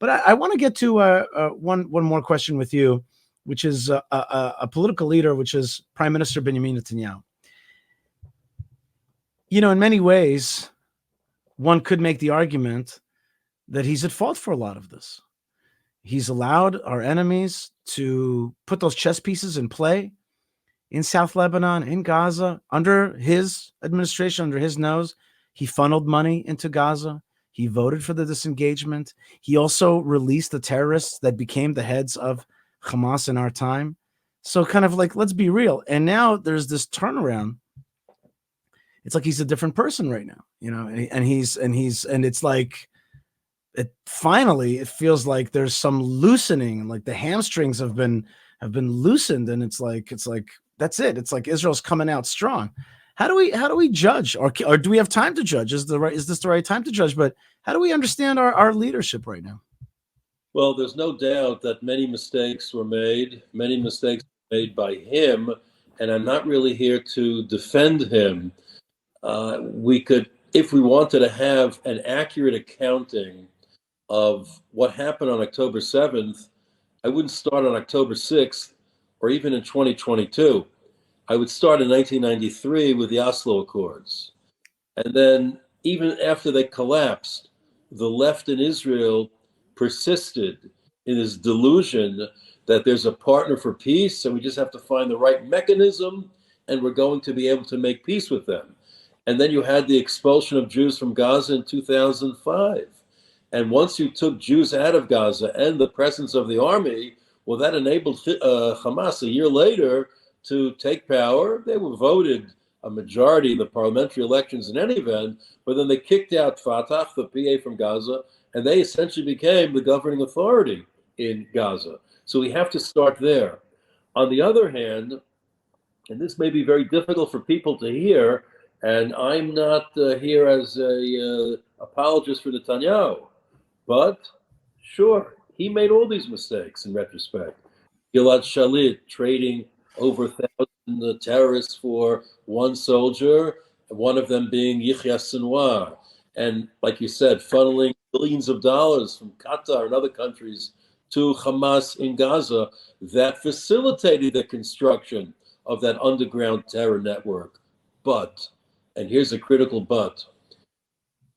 But I want to get to one more question with you, which is a political leader, which is Prime Minister Benjamin Netanyahu. In many ways, one could make the argument that he's at fault for a lot of this. He's allowed our enemies to put those chess pieces in play in South Lebanon, in Gaza, under his administration, under his nose. He funneled money into Gaza. He voted for the disengagement. He also released the terrorists that became the heads of Hamas in our time. So kind of like, let's be real. And now there's this turnaround. It's like he's a different person right now, and it's like, it feels like there's some loosening, like the hamstrings have been loosened, and it's like that's it. It's like Israel's coming out strong. How do we judge, or do we have time to judge? Is this the right time to judge? But how do we understand our leadership right now? Well, there's no doubt that many mistakes were made by him, and I'm not really here to defend him. We could, if we wanted to have an accurate accounting of what happened on October 7th, I wouldn't start on October 6th or even in 2022. I would start in 1993 with the Oslo Accords. And then even after they collapsed, the left in Israel persisted in this delusion that there's a partner for peace and we just have to find the right mechanism and we're going to be able to make peace with them. And then you had the expulsion of Jews from Gaza in 2005. And once you took Jews out of Gaza and the presence of the army, well, that enabled Hamas a year later to take power. They were voted a majority in the parliamentary elections in any event, but then they kicked out Fatah, the PA from Gaza, and they essentially became the governing authority in Gaza. So we have to start there. On the other hand, and this may be very difficult for people to hear, and I'm not here as a apologist for Netanyahu, but sure, he made all these mistakes in retrospect. Gilad Shalit trading over 1,000 terrorists for one soldier, one of them being Yahya Sinwar. And like you said, funneling billions of dollars from Qatar and other countries to Hamas in Gaza that facilitated the construction of that underground terror network. But, and here's a critical but,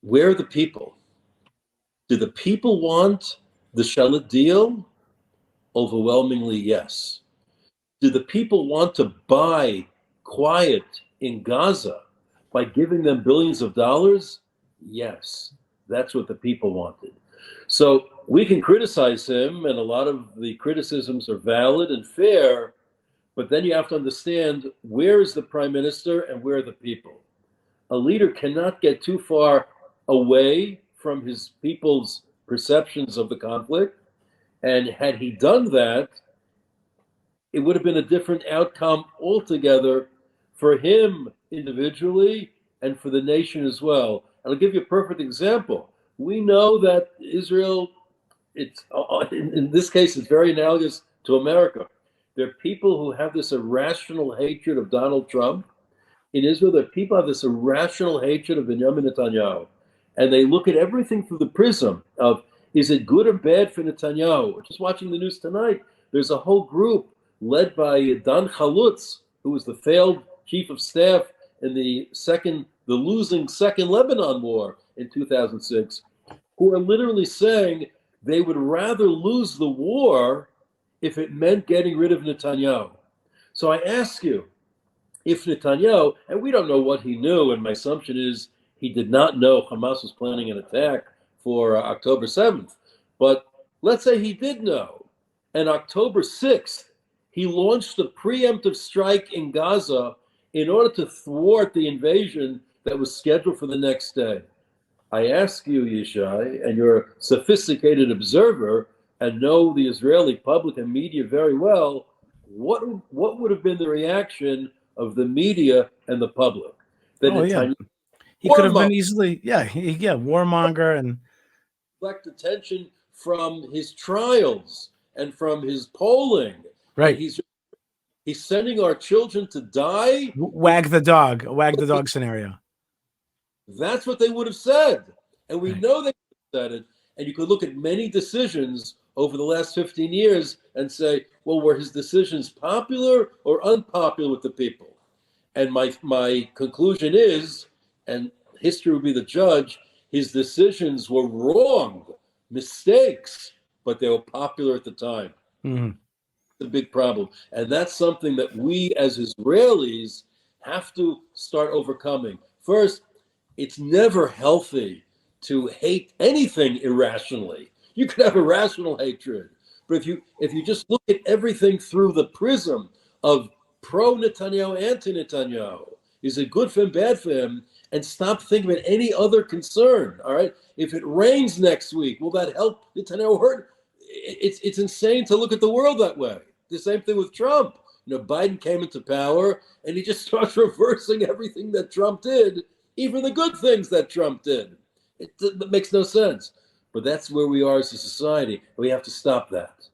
where are the people? Do the people want the Shalit deal? Overwhelmingly, yes. Do the people want to buy quiet in Gaza by giving them billions of dollars? Yes, that's what the people wanted. So we can criticize him, and a lot of the criticisms are valid and fair, but then you have to understand, where is the prime minister and where are the people? A leader cannot get too far away from his people's perceptions of the conflict, and had he done that, it would have been a different outcome altogether for him individually and for the nation as well. And I'll give you a perfect example. We know that Israel, in this case, it's very analogous to America. There are people who have this irrational hatred of Donald Trump. In Israel, there are people who have this irrational hatred of Benjamin Netanyahu. And they look at everything through the prism of, is it good or bad for Netanyahu? Just watching the news tonight, there's a whole group led by Dan Chalutz, who was the failed chief of staff in the losing second Lebanon war in 2006, who are literally saying they would rather lose the war if it meant getting rid of Netanyahu. So I ask you, if Netanyahu, and we don't know what he knew, and my assumption is he did not know Hamas was planning an attack for October 7th, but let's say he did know, and October 6th, he launched a preemptive strike in Gaza in order to thwart the invasion that was scheduled for the next day. I ask you, Yishai, and you're a sophisticated observer and know the Israeli public and media very well, what would have been the reaction of the media and the public? He could have been easily, warmonger and deflect attention from his trials and from his polling. Right. He's sending our children to die. Wag the dog scenario. That's what they would have said. And we know they said it. And you could look at many decisions over the last 15 years and say, well, were his decisions popular or unpopular with the people? And my conclusion is, and history will be the judge, his decisions were wrong, mistakes, but they were popular at the time. Mm-hmm. The big problem. And that's something that we as Israelis have to start overcoming. First, it's never healthy to hate anything irrationally. You could have irrational hatred, but if you just look at everything through the prism of pro Netanyahu, anti Netanyahu, is it good for him, bad for him, and stop thinking about any other concern. All right, if it rains next week, will that help Netanyahu hurt? It's insane to look at the world that way. The same thing with Trump. Biden came into power and he just starts reversing everything that Trump did, even the good things that Trump did. It makes no sense. But that's where we are as a society. We have to stop that,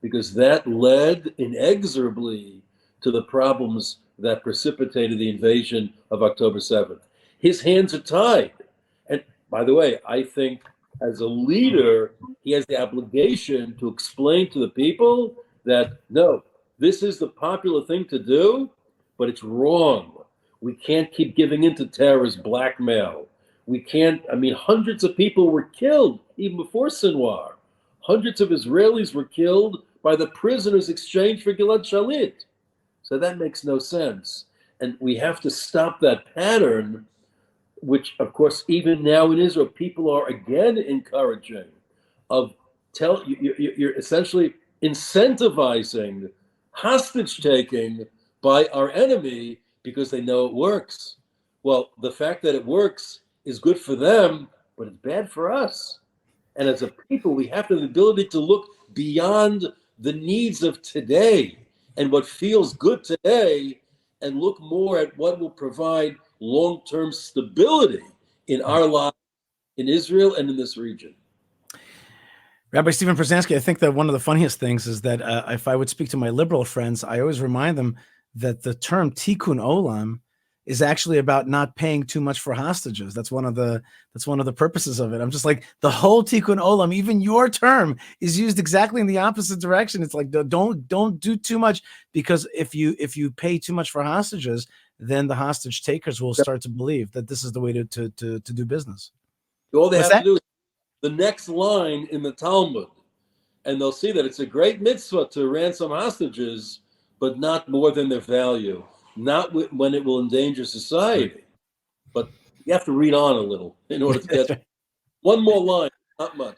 because that led inexorably to the problems that precipitated the invasion of October 7th. His hands are tied. And by the way, I think as a leader, he has the obligation to explain to the people that, no, this is the popular thing to do, but it's wrong. We can't keep giving in to terrorist blackmail. We can't, hundreds of people were killed even before Sinwar. Hundreds of Israelis were killed by the prisoners exchanged for Gilad Shalit. So that makes no sense. And we have to stop that pattern, which, of course, even now in Israel, people are again encouraging, of you're essentially incentivizing hostage taking by our enemy because they know it works. Well, the fact that it works is good for them, but it's bad for us. And as a people, we have the ability to look beyond the needs of today and what feels good today, and look more at what will provide long-term stability in our lives, in Israel and in this region. Rabbi Stephen Pruzansky, I think that one of the funniest things is that if I would speak to my liberal friends, I always remind them that the term tikkun olam is actually about not paying too much for hostages. That's one of the purposes of it. I'm just like, the whole tikkun olam, even your term, is used exactly in the opposite direction. It's like, don't do too much, because if you pay too much for hostages, then the hostage takers will start to believe that this is the way to do business. All they have to do is the next line in the Talmud, and they'll see that it's a great mitzvah to ransom hostages, but not more than their value, not when it will endanger society. But you have to read on a little in order to get one more line, not much.